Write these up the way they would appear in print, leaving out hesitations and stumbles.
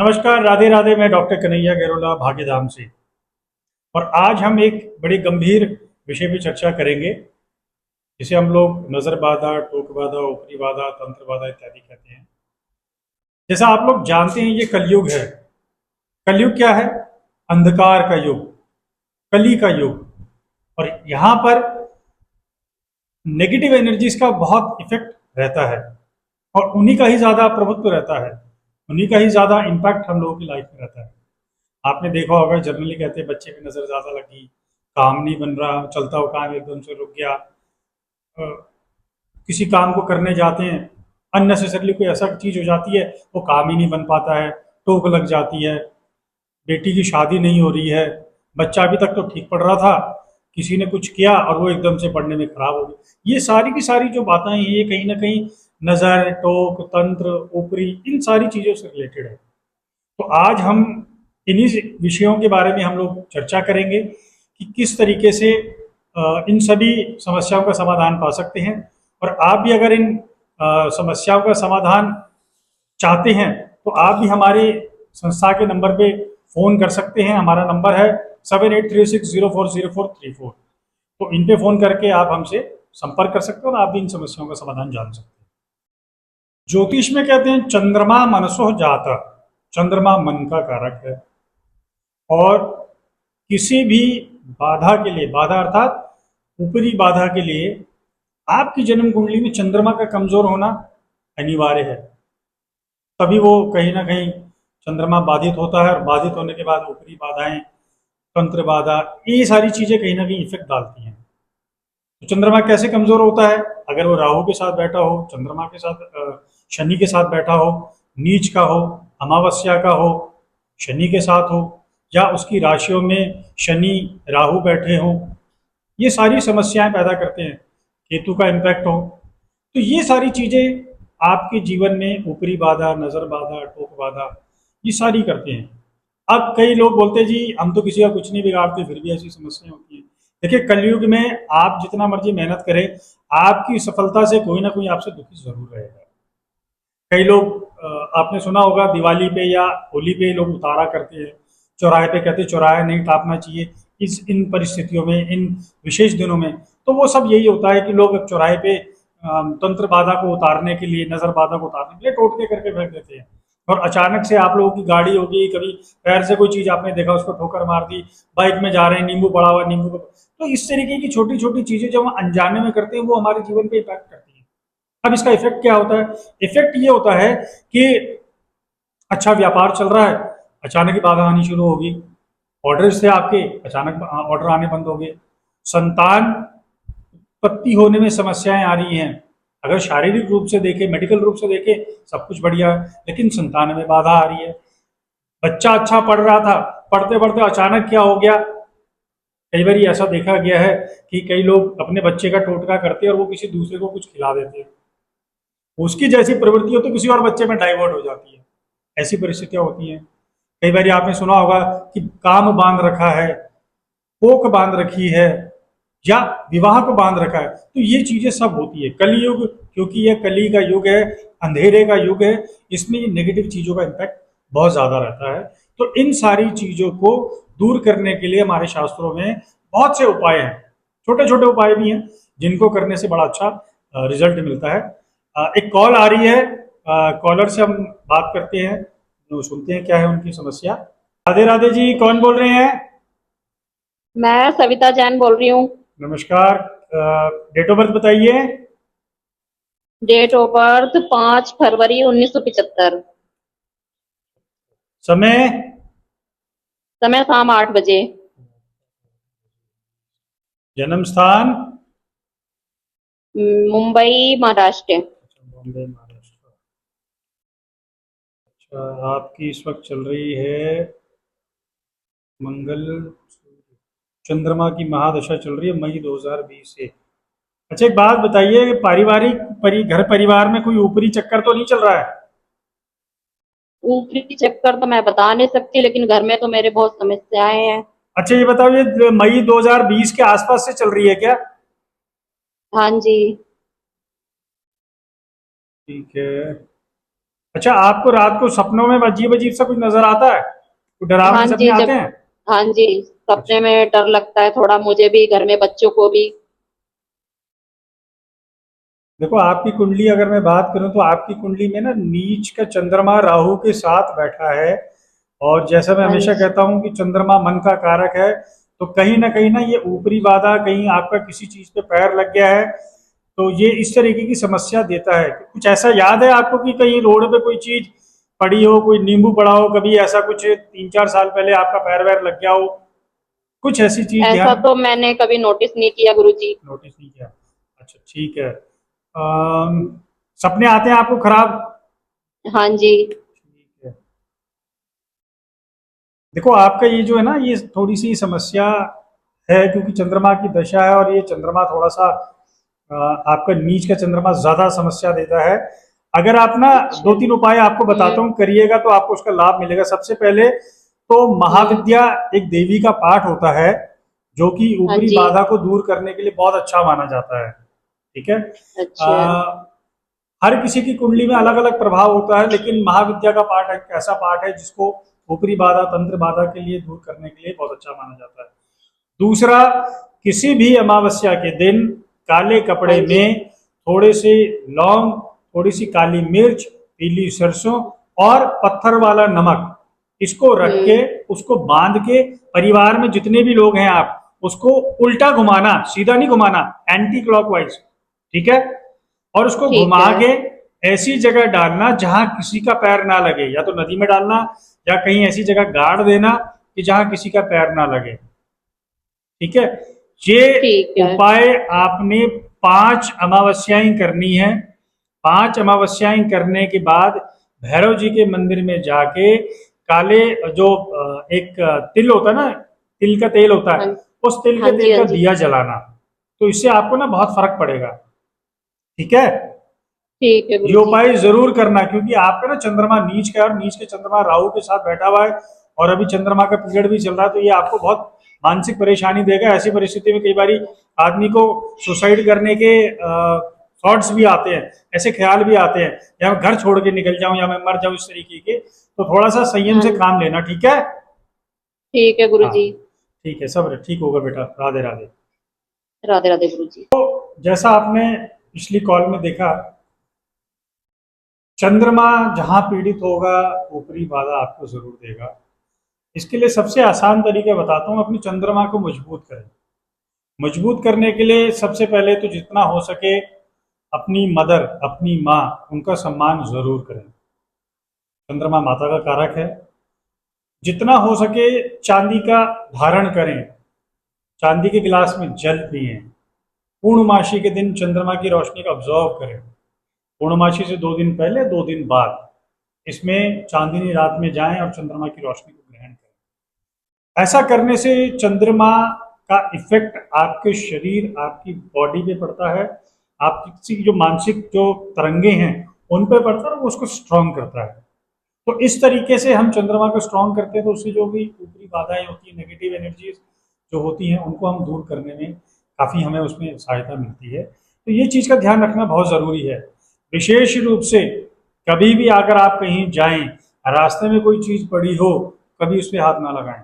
नमस्कार, राधे राधे। मैं डॉक्टर कन्हैया गैरोला भाग्यधाम से। और आज हम एक बड़े गंभीर विषय पे चर्चा करेंगे, जिसे हम लोग नज़र बाधा, टोक बाधा, ऊपरी बाधा, तंत्र बाधा इत्यादि कहते हैं। जैसा आप लोग जानते हैं, ये कलयुग है। कलयुग क्या है? अंधकार का युग, कली का युग। और यहाँ पर नेगेटिव एनर्जीज का बहुत इफेक्ट रहता है, और उन्हीं का ही ज़्यादा प्रभुत्व रहता है, उन्हीं का ही ज़्यादा इम्पैक्ट हम लोगों की लाइफ में रहता है। आपने देखा होगा, जनरली कहते हैं बच्चे की नज़र ज़्यादा लगी, काम नहीं बन रहा, चलता हुआ काम एकदम से रुक गया। किसी काम को करने जाते हैं, अननेसेसरली कोई ऐसा चीज़ हो जाती है, वो काम ही नहीं बन पाता है, टोक लग जाती है। बेटी की शादी नहीं हो रही है, बच्चा अभी तक तो ठीक पढ़ रहा था, किसी ने कुछ किया और वो एकदम से पढ़ने में खराब हो गई। ये सारी की सारी जो बातें हैं, ये कहीं ना कहीं नज़र, टोक, तंत्र, ऊपरी, इन सारी चीज़ों से रिलेटेड है। तो आज हम इन्हीं विषयों के बारे में हम लोग चर्चा करेंगे कि किस तरीके से इन सभी समस्याओं का समाधान पा सकते हैं। और आप भी अगर इन समस्याओं का समाधान चाहते हैं, तो आप भी हमारे संस्था के नंबर पे फ़ोन कर सकते हैं। हमारा नंबर है 7836040434। तो इन पे फ़ोन करके आप हमसे संपर्क कर सकते हैं और आप भी इन समस्याओं का समाधान जान सकते हैं। ज्योतिष में कहते हैं चंद्रमा मनसो जाता, चंद्रमा मन का कारक है। और किसी भी बाधा के लिए, बाधा अर्थात ऊपरी बाधा के लिए, आपकी जन्म कुंडली में चंद्रमा का कमजोर होना अनिवार्य है। तभी वो कहीं ना कहीं चंद्रमा बाधित होता है, और बाधित होने के बाद ऊपरी बाधाएं, तंत्र बाधा, ये सारी चीजें कहीं ना कहीं इफेक्ट डालती हैं। तो चंद्रमा कैसे कमजोर होता है? अगर वो राहु के साथ बैठा हो, चंद्रमा के साथ शनि के साथ बैठा हो, नीच का हो, अमावस्या का हो, शनि के साथ हो, या उसकी राशियों में शनि राहु बैठे हो, ये सारी समस्याएं पैदा करते हैं। केतु का इम्पैक्ट हो, तो ये सारी चीजें आपके जीवन में ऊपरी बाधा, नजर बाधा, टोक बाधा, ये सारी करते हैं। अब कई लोग बोलते हैं जी हम तो किसी का कुछ नहीं बिगाड़ते, फिर भी ऐसी समस्याएं होती हैं। देखिए, कलयुग में आप जितना मर्जी मेहनत करें, आपकी सफलता से कोई ना कोई आपसे दुखी जरूर रहेगा। कई लोग आपने सुना होगा, दिवाली पे या होली पे लोग उतारा करते हैं, चौराहे पे कहते हैं चौराहे नहीं टापना चाहिए इस इन परिस्थितियों में, इन विशेष दिनों में। तो वो सब यही होता है कि लोग अब चौराहे पे तंत्र बाधा को उतारने के लिए, नजर बाधा को उतारने के लिए टोटके करके फेंक देते हैं। और अचानक से आप लोगों की गाड़ी होगी, कभी पैर से कोई चीज आपने देखा, उसको ठोकर मार दी, बाइक में जा रहे हैं, नींबू पड़ा हुआ, नींबू तो इस तरीके की छोटी छोटी चीजें जब हम अनजाने में करते हैं, वो हमारे जीवन पे इम्पैक्ट करती है। अब इसका इफेक्ट क्या होता है? इफेक्ट ये होता है कि अच्छा व्यापार चल रहा है, अचानक ही बाधा आनी शुरू होगी। ऑर्डर से आपके अचानक ऑर्डर आने बंद हो गए। संतान उत्पत्ति होने में समस्याएं आ रही हैं। अगर शारीरिक रूप से देखें, मेडिकल रूप से देखें, सब कुछ बढ़िया है, लेकिन संतान में बाधा आ रही है। बच्चा अच्छा पढ़ रहा था, पढ़ते पढ़ते अचानक क्या हो गया? कई बार ऐसा देखा गया है कि कई लोग अपने बच्चे का टोटका करते हैं और वो किसी दूसरे को कुछ खिला देते हैं। उसकी जैसी प्रवृत्ति हो तो किसी और बच्चे में डाइवर्ट हो जाती है। ऐसी परिस्थितियां होती हैं। कई बार आपने सुना होगा कि काम बांध रखा है, कोख बांध रखी है, या विवाह को बांध रखा है। तो ये चीजें सब होती है। कलयुग, क्योंकि यह कली का युग है, अंधेरे का युग है, इसमें नेगेटिव चीजों का इम्पैक्ट बहुत ज्यादा रहता है। तो इन सारी चीजों को दूर करने के लिए हमारे शास्त्रों में बहुत से उपाय हैं। छोटे छोटे उपाय भी हैं जिनको करने से बड़ा अच्छा रिजल्ट मिलता है। एक कॉल आ रही है, कॉलर से हम बात करते हैं, तो सुनते हैं क्या है उनकी समस्या। राधे राधे जी, कौन बोल रहे हैं? मैं सविता जैन बोल रही हूँ। नमस्कार। डेट ऑफ बर्थ बताइए। डेट ऑफ बर्थ 5 फरवरी 1975। समय? समय शाम 8 बजे। जन्म स्थान? मुंबई महाराष्ट्र। अच्छा, बॉम्बे महाराष्ट्र। अच्छा, आपकी इस वक्त चल रही है मंगल, चंद्रमा की महादशा चल रही है मई 2020 से। अच्छा, एक बात बताइए, पारिवारिक घर परिवार में कोई ऊपरी चक्कर तो नहीं चल रहा है? ऊपरी चक्कर तो मैं बता नहीं सकती, लेकिन घर में तो मेरे बहुत समस्याएं हैं। अच्छा, ये बताओ, ये मई 2020 के आसपास से चल रही है क्या? हाँ जी। ठीक है। अच्छा, आपको रात को सपनों में अजीब अजीब सा कुछ नजर आता है? कुछ हाँ डरावने सपने जी, आते जब हैं? हाँ जी, अच्छा। सपने में डर लगता है थोड़ा, मुझे भी, घर में बच्चों को भी। देखो, आपकी कुंडली अगर मैं बात करूं तो आपकी कुंडली में ना नीच का चंद्रमा राहु के साथ बैठा है। और जैसा मैं हाँ हमेशा जी। कहता हूं कि चंद्रमा मन का कारक है, तो कहीं ना ये ऊपरी बाधा, कहीं आपका किसी चीज पे पैर लग गया है तो ये इस तरीके की समस्या देता है। कुछ ऐसा याद है आपको कि कहीं रोड पे कोई चीज पड़ी हो, कोई नींबू पड़ा हो, कभी ऐसा कुछ 3-4 साल पहले आपका पैर वैर लग गया हो? कुछ ऐसी चीज ऐसा ध्यान तो मैंने कभी नोटिस नहीं किया गुरुजी। नोटिस नहीं किया? अच्छा, ठीक है। सपने आते हैं आपको खराब? हाँ जी। ठीक है। देखो, आपका ये जो है ना, ये थोड़ी सी समस्या है क्योंकि चंद्रमा की दशा है और ये चंद्रमा थोड़ा सा आपका नीच का चंद्रमा ज्यादा समस्या देता है। अगर आप ना अच्छा। 2-3 उपाय आपको बताता हूँ, करिएगा तो आपको उसका लाभ मिलेगा। सबसे पहले तो हम्म। महाविद्या एक देवी का पाठ होता है जो कि हाँ ऊपरी जी। बाधा को दूर करने के लिए बहुत अच्छा माना जाता है। ठीक है। अच्छा। हर किसी की कुंडली में अलग अलग प्रभाव होता है, लेकिन महाविद्या का पाठ एक ऐसा पाठ है जिसको ऊपरी बाधा, तंत्र बाधा के लिए दूर करने के लिए बहुत अच्छा माना जाता है। दूसरा, किसी भी अमावस्या के दिन काले हाँ कपड़े जी। में थोड़े से लौंग, थोड़ी सी काली मिर्च, पीली सरसों और पत्थर वाला नमक, इसको रख के, हम्म। उसको बांध के, परिवार में जितने भी लोग हैं आप उसको उल्टा घुमाना, सीधा नहीं घुमाना, एंटी क्लॉकवाइज। ठीक है। और उसको ठीक घुमा है। के ऐसी जगह डालना जहां किसी का पैर ना लगे, या तो नदी में डालना या कहीं ऐसी जगह गाड़ देना कि जहां किसी का पैर ना लगे। ठीक है। ये ठीक है। उपाय आपने 5 अमावस्याएं करनी है। 5 अमावस्याएं करने के बाद भैरव जी के मंदिर में जाके काले, जो एक तिल होता है ना, तिल का तेल होता हाँ। है, उस तिल हाँ के जी। तेल हाँ का जी। दिया जलाना। तो इससे आपको ना बहुत फर्क पड़ेगा। ठीक है। ठीक है ये गुरुजी। उपाय जरूर करना क्योंकि आपका ना चंद्रमा नीच का है और नीच के चंद्रमा राहु के साथ बैठा हुआ है और अभी चंद्रमा का पीरियड भी चल रहा है, तो ये आपको बहुत मानसिक परेशानी देगा। ऐसी परिस्थिति में कई बार आदमी को सुसाइड करने के थॉट्स भी आते हैं, ऐसे ख्याल भी आते हैं, या मैं घर छोड़ के निकल जाऊं या मैं मर जाऊं, इस तरीके के। तो थोड़ा सा संयम से हाँ। काम लेना। ठीक है। ठीक है हाँ, गुरुजी। ठीक है, सब ठीक होगा बेटा। राधे राधे। राधे राधे गुरुजी। जैसा आपने पिछली कॉल में देखा, चंद्रमा जहां पीड़ित होगा ऊपरी बाधा आपको जरूर देगा। इसके लिए सबसे आसान तरीका बताता हूँ, अपनी चंद्रमा को मजबूत करें। मजबूत करने के लिए सबसे पहले तो जितना हो सके अपनी मदर, अपनी माँ, उनका सम्मान जरूर करें। चंद्रमा माता का कारक है। जितना हो सके चांदी का धारण करें, चांदी के गिलास में जल पिए। पूर्णमासी के दिन चंद्रमा की रोशनी का ऑब्जर्व करें। पूर्णमासी से 2 दिन पहले, 2 दिन बाद इसमें चांदनी रात में जाएं और चंद्रमा की रोशनी को ग्रहण करें। ऐसा करने से चंद्रमा का इफेक्ट आपके शरीर, आपकी बॉडी पे पड़ता है। आपकी जो मानसिक जो तरंगे हैं उन पे पड़ता है और वो उसको स्ट्रांग करता है। तो इस तरीके से हम चंद्रमा को स्ट्रांग करते हैं, तो उससे जो भी ऊपरी बाधाएं होती हैं, नेगेटिव एनर्जीज जो होती हैं, उनको हम दूर करने में काफ़ी हमें उसमें सहायता मिलती है। तो ये चीज़ का ध्यान रखना बहुत ज़रूरी है। विशेष रूप से कभी भी अगर आप कहीं जाएं, रास्ते में कोई चीज़ पड़ी हो, कभी उस पर हाथ ना लगाएं।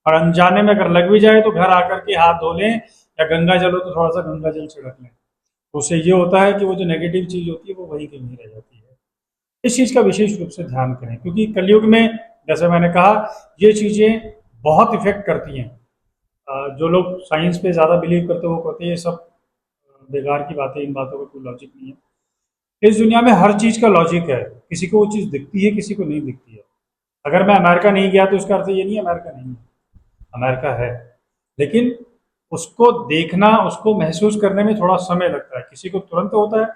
और अनजाने में अगर लग भी जाए तो घर आकर के हाथ धो लें, या गंगा जल हो तो थोड़ा सा गंगा जल छिड़क लें। तो उससे ये होता है कि वो जो नेगेटिव चीज़ होती है वो वहीं की वहीं रह जाती है। इस चीज़ का विशेष रूप से ध्यान करें क्योंकि कलयुग में, जैसे मैंने कहा, ये चीज़ें बहुत इफेक्ट करती हैं। जो लोग साइंस पे ज़्यादा बिलीव करते हैं वो कहते हैं ये सब बेकार की बातें, इन बातों का कोई लॉजिक नहीं है। इस दुनिया में हर चीज़ का लॉजिक है। किसी को वो चीज़ दिखती है, किसी को नहीं दिखती है। अगर मैं अमेरिका नहीं गया तो इसका अर्थ ये नहीं है अमेरिका नहीं है। अमेरिका है, लेकिन उसको देखना, उसको महसूस करने में थोड़ा समय लगता है। किसी को तुरंत होता है,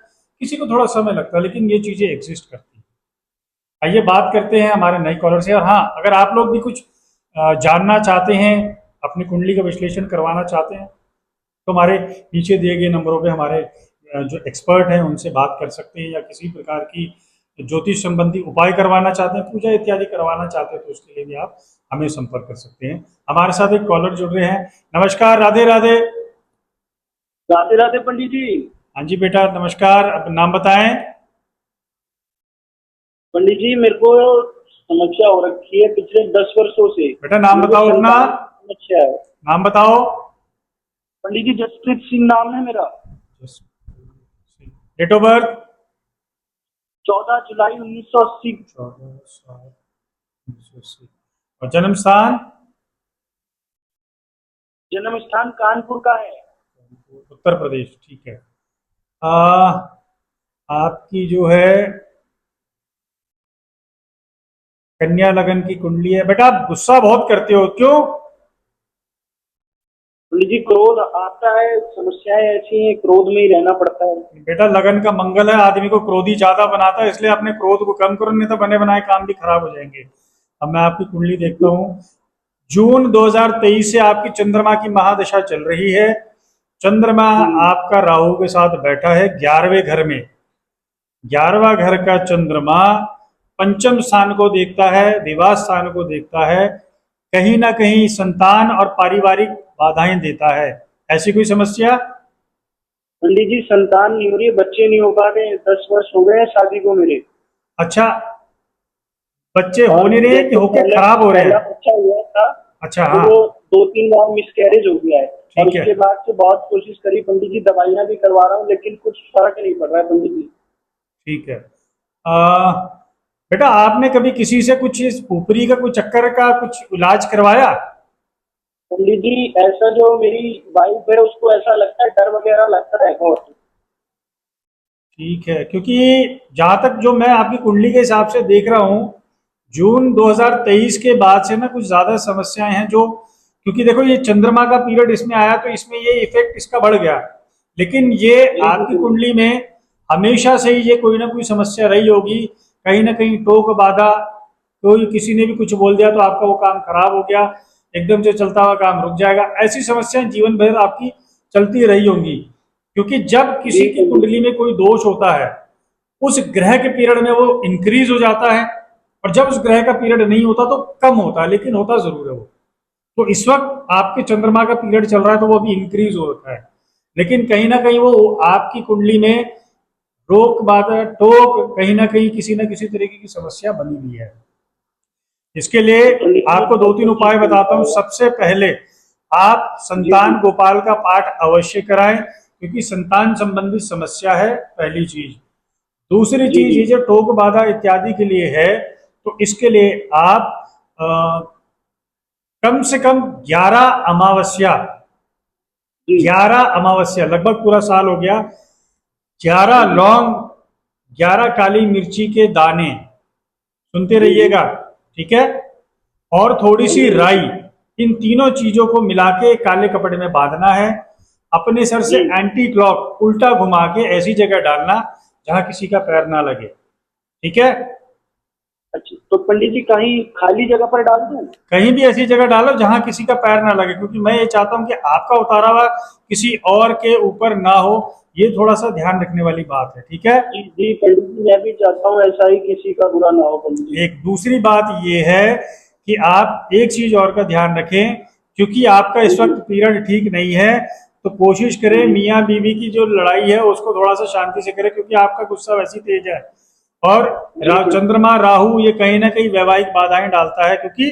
किसी को थोड़ा समय लगता है, लेकिन ये चीज़ें एग्जिस्ट करती हैं। आइए बात करते हैं हमारे नए कॉलर से। और हाँ, अगर आप लोग भी कुछ जानना चाहते हैं, अपनी कुंडली का विश्लेषण करवाना चाहते हैं, तो हमारे नीचे दिए गए नंबरों पे हमारे जो एक्सपर्ट हैं उनसे बात कर सकते हैं, या किसी प्रकार की ज्योतिष संबंधी उपाय करवाना चाहते हैं, पूजा इत्यादि करवाना चाहते हैं, तो उसके लिए भी आप हमें संपर्क कर सकते हैं। हमारे साथ एक कॉलर जुड़ रहे हैं। नमस्कार, राधे राधे। राधे राधे पंडित जी। हाँ जी बेटा, नमस्कार। अब नाम बताएं। पंडित जी मेरे को समस्या हो रखी है पिछले 10 वर्षों से। बेटा नाम मेरे को बताओ अपना, संतान की समस्या है। नाम बताओ। पंडित जी जसप्रीत सिंह नाम है मेरा। डेट ऑफ बर्थ 14 जुलाई 1980। 14/7/1980। और जन्म स्थान जन्म स्थान कानपुर का है। उत्तर प्रदेश। ठीक है। आ, आपकी जो है कन्या लगन की कुंडली है। बेटा आप गुस्सा बहुत करते हो, क्यों? पंडित जी क्रोध आता है, समस्याएं ऐसी हैं, क्रोध में ही रहना पड़ता है। बेटा लगन का मंगल है, आदमी को क्रोधी ज्यादा बनाता है, इसलिए अपने क्रोध को कम करो, नहीं तो बने बनाए काम भी खराब हो जाएंगे। अब मैं आपकी कुंडली देखता हूँ। जून 2023 से आपकी चंद्रमा की महादशा चल रही है। चंद्रमा आपका राहु के साथ बैठा है 11वें घर में। 11वां घर का चंद्रमा पंचम स्थान को देखता है, विवाह स्थान को देखता है, कहीं ना कहीं संतान और पारिवारिक बाधाएं देता है। ऐसी कोई समस्या? पंडित जी संतान नहीं हो रही है, बच्चे नहीं हो पा रहे, 10 वर्ष हो गए हैं शादी को मेरे। अच्छा, बच्चे हो और नहीं रहे कि होके खराब हो रहे पहला हैं? बच्चा हुआ था अच्छा तो हाँ, वो 2-3 बार मिसकैरेज हो गया है। और ठीक है। उसके बाद से बहुत कोशिश करी पंडित जी, दवाइयां भी करवा रहा हूँ लेकिन कुछ फर्क नहीं पड़ रहा है पंडित जी। ठीक है। आ, बेटा आपने कभी किसी से कुछ इस ऊपरी का कुछ चक्कर का कुछ इलाज करवाया? पंडित जी ऐसा जो मेरी वाइफ है उसको ऐसा लगता है, डर वगैरह लगता है बहुत। ठीक है, क्योंकि जहां तक जो मैं आपकी कुंडली के हिसाब से देख रहा हूँ, जून 2023 के बाद से ना कुछ ज्यादा समस्याएं हैं जो, क्योंकि देखो ये चंद्रमा का पीरियड इसमें आया तो इसमें ये इफेक्ट इसका बढ़ गया, लेकिन ये आपकी कुंडली में हमेशा से ही ये कोई ना कोई समस्या रही होगी। कहीं ना कहीं टोक बाधा, कोई किसी ने भी कुछ बोल दिया तो आपका वो काम खराब हो गया, एकदम से चलता हुआ काम रुक जाएगा। ऐसी समस्याएं जीवन भर आपकी चलती रही होंगी, क्योंकि जब किसी की कुंडली में कोई दोष होता है, उस ग्रह के पीरियड में वो इंक्रीज हो जाता है, और जब उस ग्रह का पीरियड नहीं होता तो कम होता है, लेकिन होता जरूर है वो। तो इस वक्त आपके चंद्रमा का पीरियड चल रहा है तो वो अभी इंक्रीज हो रखा है, लेकिन कहीं ना कहीं वो आपकी कुंडली में रोक बाधा टोक कहीं ना किसी तरीके की समस्या बनी हुई है। इसके लिए आपको 2-3 उपाय बताता हूं। सबसे पहले आप संतान गोपाल का पाठ अवश्य कराएं, क्योंकि संतान संबंधित समस्या है, पहली चीज। दूसरी चीज ये जो टोक बाधा इत्यादि के लिए है, तो इसके लिए आप कम से कम 11 अमावस्या, 11 अमावस्या, लगभग पूरा साल हो गया, 11 लौंग, 11 काली मिर्ची के दाने, सुनते रहिएगा, ठीक है, और थोड़ी सी राई, इन तीनों चीजों को मिला के काले कपड़े में बांधना है। अपने सर से एंटी क्लॉक उल्टा घुमा के ऐसी जगह डालना जहां किसी का पैर ना लगे, ठीक है। अच्छा तो पंडित जी कहीं खाली जगह पर डाल दूं? कहीं भी ऐसी जगह डालो जहां किसी का पैर ना लगे, क्योंकि मैं ये चाहता हूं कि आपका उतारा हुआ किसी और के ऊपर ना हो, ये थोड़ा सा ध्यान रखने वाली बात है, ठीक है। जी जी पंडित जी मैं भी चाहता हूँ ऐसा ही किसी का बुरा ना हो पंडित जी। एक दूसरी बात ये है कि आप एक चीज और का ध्यान रखें, क्योंकि आपका इस वक्त पीरियड ठीक नहीं है, तो कोशिश करें मियाँ बीवी की जो लड़ाई है उसको थोड़ा सा शांति से करें, क्योंकि आपका गुस्सा वैसी तेज है। और चंद्रमा राहु ये कहीं ना कहीं वैवाहिक बाधाएं डालता है, क्योंकि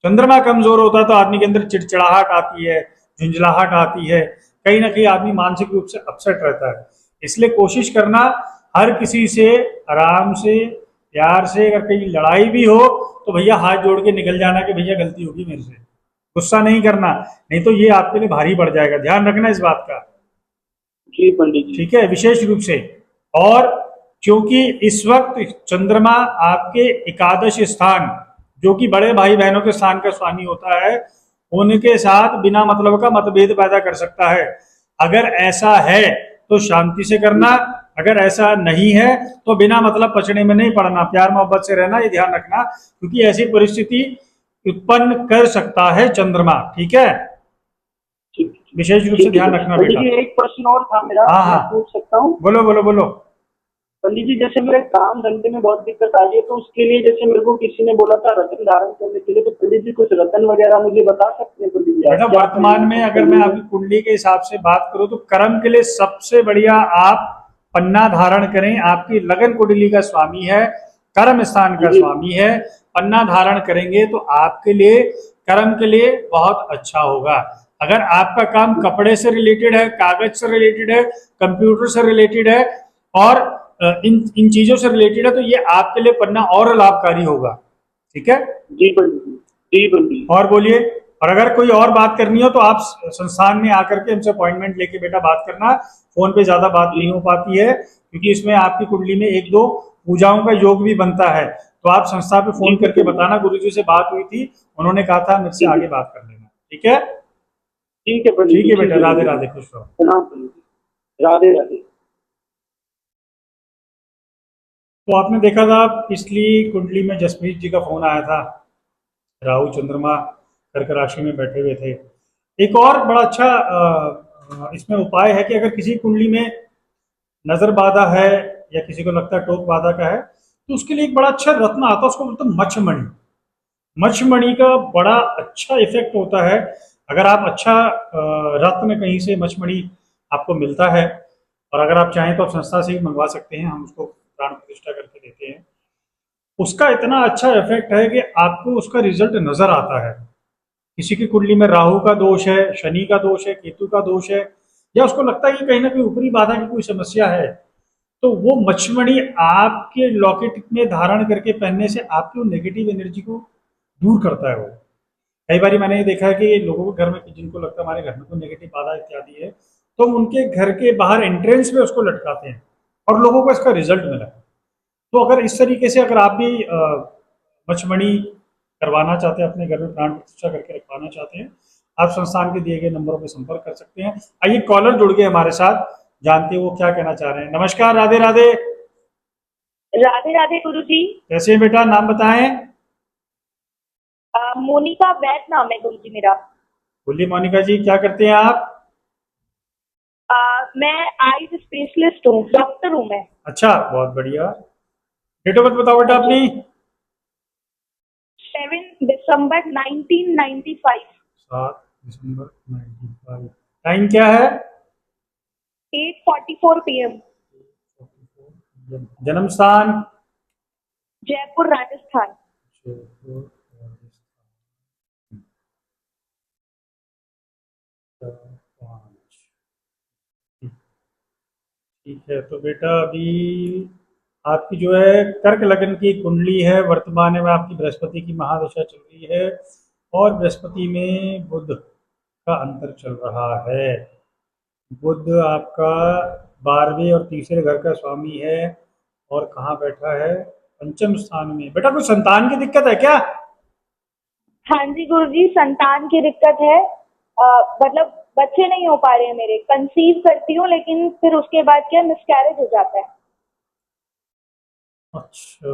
चंद्रमा कमजोर होता है तो आदमी के अंदर चिड़चिड़ाहट आती है, झुंझलाहट आती है, कहीं ना कहीं आदमी मानसिक रूप से अपसेट रहता है। इसलिए कोशिश करना हर किसी से आराम से प्यार से, अगर कहीं लड़ाई भी हो तो भैया हाथ जोड़ के निकल जाना कि भैया गलती होगी मेरे से, गुस्सा नहीं करना, नहीं तो ये आपके लिए भारी पड़ जाएगा। ध्यान रखना इस बात का, जी पंडित जी। ठीक है, विशेष रूप से। और क्योंकि इस वक्त चंद्रमा आपके एकादश स्थान, जो कि बड़े भाई बहनों के स्थान का स्वामी होता है, उनके साथ बिना मतलब का मतभेद पैदा कर सकता है। अगर ऐसा है तो शांति से करना, अगर ऐसा नहीं है तो बिना मतलब पचड़े में नहीं पड़ना, प्यार मोहब्बत से रहना, ये ध्यान रखना, क्योंकि ऐसी परिस्थिति उत्पन्न कर सकता है चंद्रमा, ठीक है। विशेष रूप से ध्यान रखना पंडित बेटा। जी एक प्रश्न और था मेरा, हाँ हाँ मैं पूछ सकता हूँ? बोलो बोलो बोलो। पंडित जी जैसे मेरे काम धंधे में बहुत दिक्कत आ रही है, तो उसके लिए जैसे मेरे को किसी ने बोला था रत्न धारण करने के लिए, तो पंडित जी कुछ रत्न वगैरह मुझे बता सकते हैं पंडित जी? बेटा वर्तमान में अगर मैं आपकी कुंडली के हिसाब से बात करूं तो कर्म के लिए सबसे बढ़िया आप पन्ना धारण करें। आपकी लगन कुंडली का स्वामी है, कर्म स्थान का जी। स्वामी है, पन्ना धारण करेंगे तो आपके लिए कर्म के लिए बहुत अच्छा होगा। अगर आपका काम कपड़े से रिलेटेड है, कागज से रिलेटेड है, कंप्यूटर से रिलेटेड है और इन इन चीजों से रिलेटेड है तो ये आपके लिए पन्ना और लाभकारी होगा। ठीक है, जी पंडित जी। जी पंडित जी। और बोलिए। और अगर कोई और बात करनी हो तो आप संस्थान में आकर के हमसे अपॉइंटमेंट लेके बेटा बात करना। फोन पे ज्यादा बात नहीं हो पाती है क्योंकि इसमें आपकी कुंडली में एक दो पूजाओं का योग भी बनता है। तो आप संस्था पे फोन जी, करके जी। बताना, गुरुजी से बात हुई थी, उन्होंने कहा था मुझसे जी, जी। आगे बात कर लेना। ठीक है, ठीक है पंडित ठीक जी, है बेटा, राधे पंडित राधे, जी। खुश रहो। प्रणाम पंडित जी। राधे राधे। तो आपने देखा था पिछली कुंडली में जसप्रीत जी का फोन आया था, राहु चंद्रमा कर्क राशि में बैठे हुए थे। एक और बड़ा अच्छा इसमें उपाय है कि अगर किसी कुंडली में नजर बाधा है या किसी को लगता है टोक बाधा का है तो उसके लिए एक बड़ा अच्छा रत्न आता है, उसको बोलते हैं मच्छमणि। मच्छमणि का बड़ा अच्छा इफेक्ट होता है। अगर आप अच्छा रत्न कहीं से मच्छमणि आपको मिलता है और अगर आप चाहें तो आप संस्था से ही मंगवा सकते हैं, हम उसको प्राण प्रतिष्ठा करके देते हैं। उसका इतना अच्छा इफेक्ट है कि आपको उसका रिजल्ट नजर आता है। किसी की कुंडली में राहु का दोष है, शनि का दोष है, केतु का दोष है, या उसको लगता है कि कहीं ना कहीं ऊपरी बाधा की कोई समस्या है, तो वो मच्छमणि आपके लॉकेट में धारण करके पहनने से आपकी वो नेगेटिव एनर्जी को दूर करता है। वो कई बार मैंने ये देखा है कि लोगों के घर में जिनको लगता है हमारे घर में कोई नेगेटिव बाधा इत्यादि है तो उनके घर के बाहर एंट्रेंस में उसको लटकाते हैं और लोगों को इसका रिजल्ट मिला। तो अगर इस तरीके से अगर आप भी मच्छमणि करवाना चाहते हैं, अपने घर में प्राण प्रतिष्ठा करके रखवाना चाहते हैं, आप संस्थान के दिए गए नंबरों पर संपर्क कर सकते हैं। आइए कॉलर जुड़ गए हमारे साथ, जानते हैं वो क्या कहना चाह रहे हैं। नमस्कार, राधे राधे। राधे राधे गुरु जी। कैसे हैं बेटा, नाम बताएं। मोनिका वैद नाम है गुरु जी मेरा। बोलिए मोनिका जी, क्या करते हैं आप। मैं आईज स्पेशलिस्ट हूँ, डॉक्टर हूँ मैं। अच्छा, बहुत बढ़िया। डेट ऑफ बर्थ बताओ बेटा हाँ जी। अपनी। 7 दिसंबर 1995। 7 दिसंबर 95। टाइम क्या है। 8:44 PM। जन्म स्थान। जयपुर राजस्थान। जयपुर, राजस्थान। 4-5। ठीक है, तो बेटा अभी आपकी जो है कर्क लग्न की कुंडली है, वर्तमान में आपकी बृहस्पति की महादशा चल रही है और बृहस्पति में बुध का अंतर चल रहा है। बुध आपका 12वें और तीसरे घर का स्वामी है और कहाँ बैठा है, पंचम स्थान में। बेटा कोई संतान की दिक्कत है क्या। हाँ जी गुरु जी, संतान की दिक्कत है। मतलब बच्चे नहीं हो पा रहे हैं मेरे। कंसीव करती हूँ लेकिन फिर उसके बाद क्या मिसकैरेज हो जाता है। अच्छा,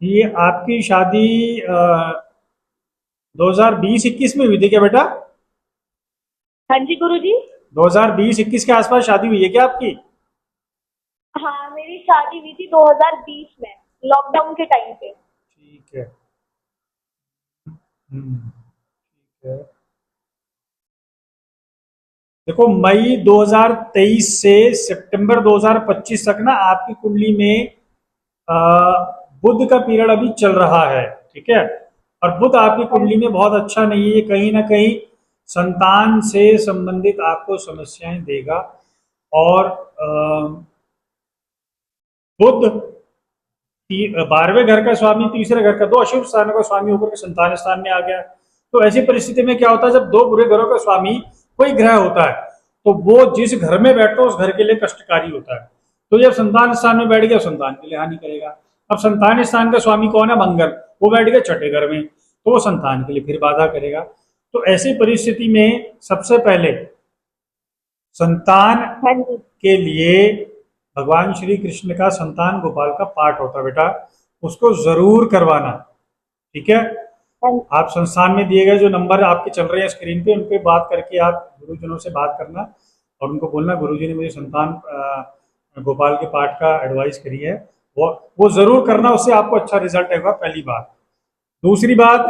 ये आपकी शादी 2020-21 में हुई थी क्या बेटा। हाँ जी गुरु जी। 2020-21 के आसपास शादी हुई है क्या आपकी। हाँ, मेरी शादी हुई थी 2020 में, लॉकडाउन के टाइम पे। ठीक है। ठीक है, देखो मई 2023 से सितंबर 2025 तक ना आपकी कुंडली में अ, बुध का पीरियड अभी चल रहा है। ठीक है, और बुध आपकी हाँ कुंडली में बहुत अच्छा नहीं है, कहीं ना कहीं संतान से संबंधित आपको समस्याएं देगा। और बुध 12वें घर का स्वामी, तीसरे घर का, दो अशुभ स्थानों का स्वामी होकर के संतान स्थान में आ गया। तो ऐसी परिस्थिति में क्या होता है, जब दो बुरे घरों का स्वामी कोई ग्रह होता है तो वो जिस घर में बैठता है उस घर के लिए कष्टकारी होता है। तो जब संतान स्थान में बैठ गया, संतान के लिए हानि करेगा। अब संतान स्थान का स्वामी कौन है, मंगल, वो बैठ गया छठे घर में तो वो संतान के लिए फिर बाधा करेगा। तो ऐसी परिस्थिति में सबसे पहले संतान हाँ जी। के लिए भगवान श्री कृष्ण का संतान गोपाल का पाठ होता है बेटा, उसको जरूर करवाना। ठीक है, हाँ जी। आप संस्थान में दिए गए जो नंबर आपके चल रहे हैं स्क्रीन पे, उन पे बात करके आप गुरुजनों से बात करना और उनको बोलना गुरुजी ने मुझे संतान गोपाल के पाठ का एडवाइस करी है, वो जरूर करना, उससे आपको अच्छा रिजल्ट आएगा। पहली बात। दूसरी बात,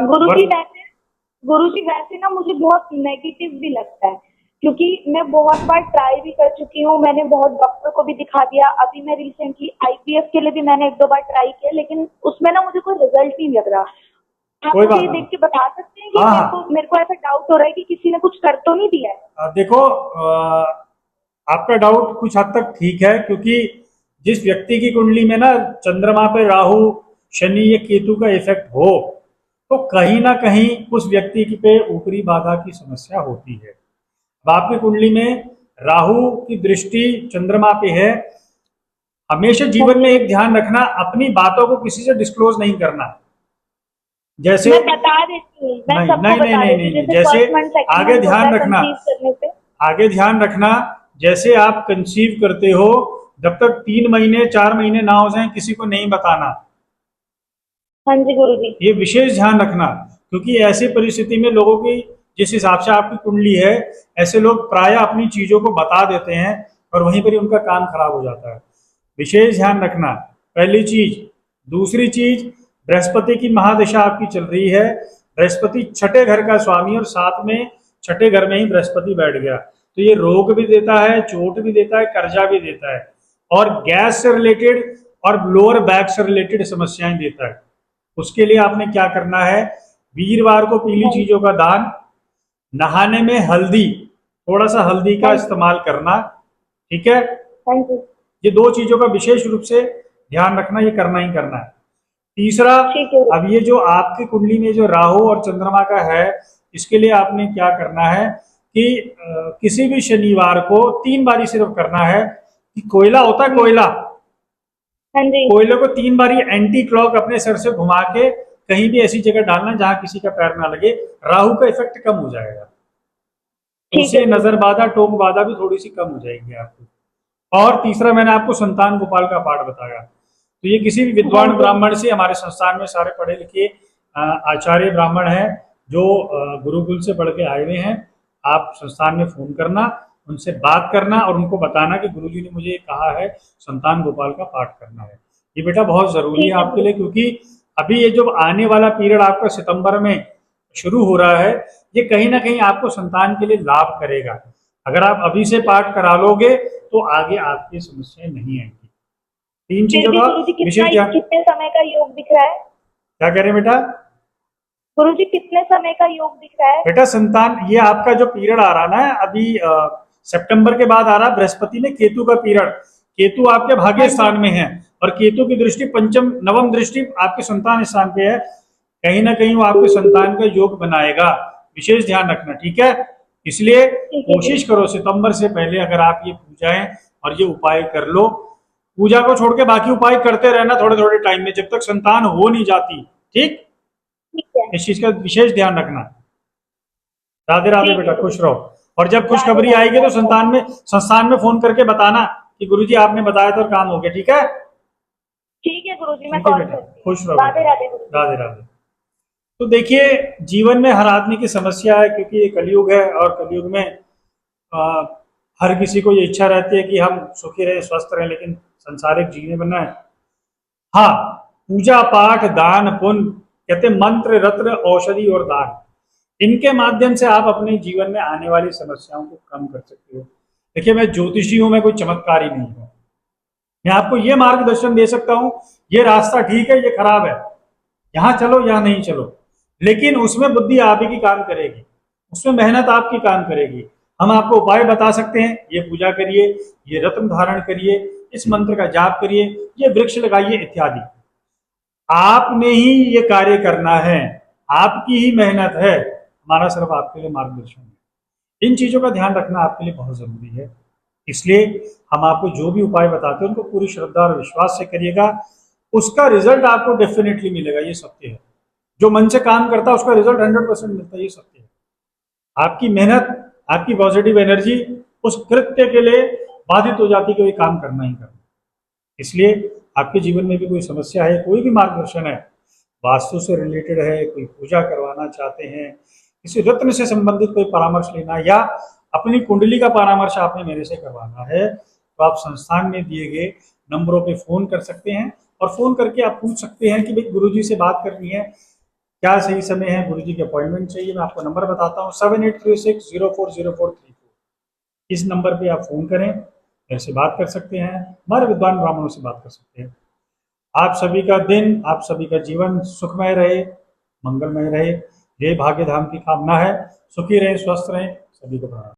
गुरु जी वैसे ना मुझे बहुत नेगेटिव भी लगता है क्योंकि मैं बहुत बार ट्राई भी कर चुकी हूँ, मैंने बहुत डॉक्टर को भी दिखा दिया। अभी मैं रिसेंटली आईवीएफ के लिए भी मैंने 1-2 बार ट्राई किया, लेकिन उसमें ना मुझे कोई रिजल्ट नहीं लग रहा। आप कोई मुझे बात ये नहीं। देख के बता सकते हैं कि हाँ, मेरे को ऐसा डाउट हो रहा है कि किसी ने कुछ कर तो नहीं दिया है। देखो, आपका डाउट कुछ हद तक ठीक है, क्योंकि जिस व्यक्ति की कुंडली में ना चंद्रमा पे राहु, शनि या केतु का इफेक्ट हो, तो कहीं ना कहीं उस व्यक्ति की पे ऊपरी बाधा की समस्या होती है। अब आपकी कुंडली में राहु की दृष्टि चंद्रमा पे है। हमेशा जीवन में एक ध्यान रखना, अपनी बातों को किसी से डिस्क्लोज नहीं करना। जैसे मैं बता देती हूँ, मैं नहीं सबको नहीं नहीं बता नहीं देती नहीं हूँ, नहीं, जैसे जैसे फर्स्ट मंथ सेकंड आगे मंथ होता ध्यान है रखना, कंसीव करने पे। आगे ध्यान रखना, जैसे आप कंसीव करते हो, जब तक 3 महीने 4 महीने ना हो जाए किसी को नहीं बताना। हाँ जी गुरुजी। ये विशेष ध्यान रखना, क्योंकि ऐसी परिस्थिति में लोगों की, जिस हिसाब से आपकी कुंडली है, ऐसे लोग प्राय अपनी चीजों को बता देते हैं और वहीं पर ही उनका काम खराब हो जाता है। विशेष ध्यान रखना, पहली चीज। दूसरी चीज, बृहस्पति की महादशा आपकी चल रही है। बृहस्पति छठे घर का स्वामी, और साथ में छठे घर में ही बृहस्पति बैठ गया, तो ये रोग भी देता है, चोट भी देता है, कर्जा भी देता है, और गैस से रिलेटेड और लोअर बैक से रिलेटेड समस्याएं देता है। उसके लिए आपने क्या करना है, वीरवार को पीली चीजों का दान, नहाने में हल्दी, थोड़ा सा हल्दी का इस्तेमाल करना, ठीक है। हाँ जी। ये 2 चीजों का विशेष रूप से ध्यान रखना, ये करना ही करना है। तीसरा, ठीक है। अब ये जो आपकी कुंडली में जो राहु और चंद्रमा का है, इसके लिए आपने क्या करना है कि किसी भी शनिवार को 3 बारी सिर्फ करना है कि कोयला होता है, कोयला, हाँ जी। कोयले को 3 बारी एंटी क्लॉक अपने सर से घुमा के कहीं भी ऐसी जगह डालना जहां किसी का पैर ना लगे, राहु का इफेक्ट कम हो जाएगा। ठीक है। उससे नजर बाधा, टोक बाधा भी थोड़ी सी कम हो जाएगी आपको। और तीसरा, मैंने आपको संतान गोपाल का पाठ बताया, तो ये किसी भी विद्वान ब्राह्मण से, हमारे संस्थान में सारे पढ़े लिखे आचार्य ब्राह्मण हैं जो गुरुकुल से पढ़ के आए हुए हैं। आप संस्थान में फोन करना, उनसे बात करना और उनको बताना कि गुरुजी ने मुझे कहा है संतान गोपाल का पाठ करना है। ये बेटा बहुत जरूरी है आपके लिए, क्योंकि अभी ये जो आने वाला पीरियड आपका सितंबर में शुरू हो रहा है, ये कहीं ना कहीं आपको संतान के लिए लाभ करेगा। अगर आप अभी से पाठ करा लोगे तो आगे आपकी समस्याएं नहीं आएंगी। 3 फिर चीजों भी का गुरुजी विशेष ध्यान। कितने समय का योग दिख रहा है? क्या कह रहे हैं बेटा? गुरुजी कितने समय का योग दिख रहा है? बेटा संतान, ये आपका जो पीरियड आ रहा ना अभी सितंबर के बाद आ रहा, बृहस्पति ने केतु का पीरियड, केतु आपके भाग्य स्थान में है और केतु की दृष्टि पंचम नवम दृष्टि आपके संतान स्थान पे है। कहीं ना कहीं वो आपके संतान का योग बनाएगा, विशेष ध्यान रखना, ठीक है। इसलिए कोशिश करो सितंबर से पहले अगर आप ये पूजाएं और ये उपाय कर लो। पूजा को छोड़ के बाकी उपाय करते रहना थोड़े थोड़े टाइम में, जब तक संतान हो नहीं जाती, ठीक। ठीक है। इस चीज का विशेष ध्यान रखना। राधे राधे बेटा, खुश रहो। और जब खुशखबरी आएगी तो संस्थान में फोन करके बताना कि गुरुजी आपने बताया था और काम हो गया, ठीक है। ठीक है गुरुजी, मैं ठीक है कॉल बेटा, करती हूँ। खुश रहो। राधे राधे गुरुजी। राधे राधे। तो देखिए, जीवन में हर आदमी की समस्या है, क्योंकि ये कलयुग है और कलयुग में आ, हर किसी को ये इच्छा रहती है कि हम सुखी रहे, स्वस्थ रहे, लेकिन संसारिक जीने बनना है। हाँ, पूजा पाठ, दान पुण्य, कहते मंत्र रत्न औषधि और दान, इनके माध्यम से आप अपने जीवन में आने वाली समस्याओं को कम कर सकते हो। देखिए, मैं ज्योतिषी हूं, मैं कोई चमत्कारी नहीं हूं। मैं आपको ये मार्गदर्शन दे सकता हूं, ये रास्ता ठीक है, ये खराब है, यहां चलो यहां नहीं चलो, लेकिन उसमें बुद्धि आप ही की काम करेगी, उसमें मेहनत आपकी काम करेगी। हम आपको उपाय बता सकते हैं, ये पूजा करिए, ये रत्न धारण करिए, इस मंत्र का जाप करिए, ये वृक्ष लगाइए इत्यादि। आपने ही ये कार्य करना है, आपकी ही मेहनत है, हमारा सिर्फ आपके लिए मार्गदर्शन है। इन चीजों का ध्यान रखना आपके लिए बहुत जरूरी है। इसलिए हम आपको जो भी उपाय बताते हैं उनको पूरी श्रद्धा और विश्वास से करिएगा, उसका रिजल्ट आपको डेफिनेटली मिलेगा, ये सत्य है। जो मन से काम करता है उसका रिजल्ट 100% मिलता है, ये सत्य है। आपकी मेहनत, आपकी पॉजिटिव एनर्जी उस कृत्य के लिए बाधित हो जाती है कि ये काम करना ही करना। इसलिए आपके जीवन में भी कोई समस्या है, कोई भी मार्गदर्शन है, वास्तु से रिलेटेड है, कोई पूजा करवाना चाहते हैं, किसी रत्न से संबंधित कोई परामर्श लेना, या अपनी कुंडली का परामर्श आपने मेरे से करवाना है, तो आप संस्थान में दिए गए नंबरों पे फोन कर सकते हैं और फोन करके आप पूछ सकते हैं कि भाई गुरुजी से बात करनी है, क्या सही समय है, गुरुजी की अपॉइंटमेंट चाहिए। मैं आपको नंबर बताता हूँ 7836040434। इस नंबर पे आप फ़ोन करें, मेरे से बात कर सकते हैं, हमारे विद्वान ब्राह्मणों से बात कर सकते हैं। आप सभी का दिन, आप सभी का जीवन सुखमय रहे, मंगलमय रहे, ये भाग्य धाम की कामना है। सुखी रहें, स्वस्थ रहें, सभी को प्रणाम।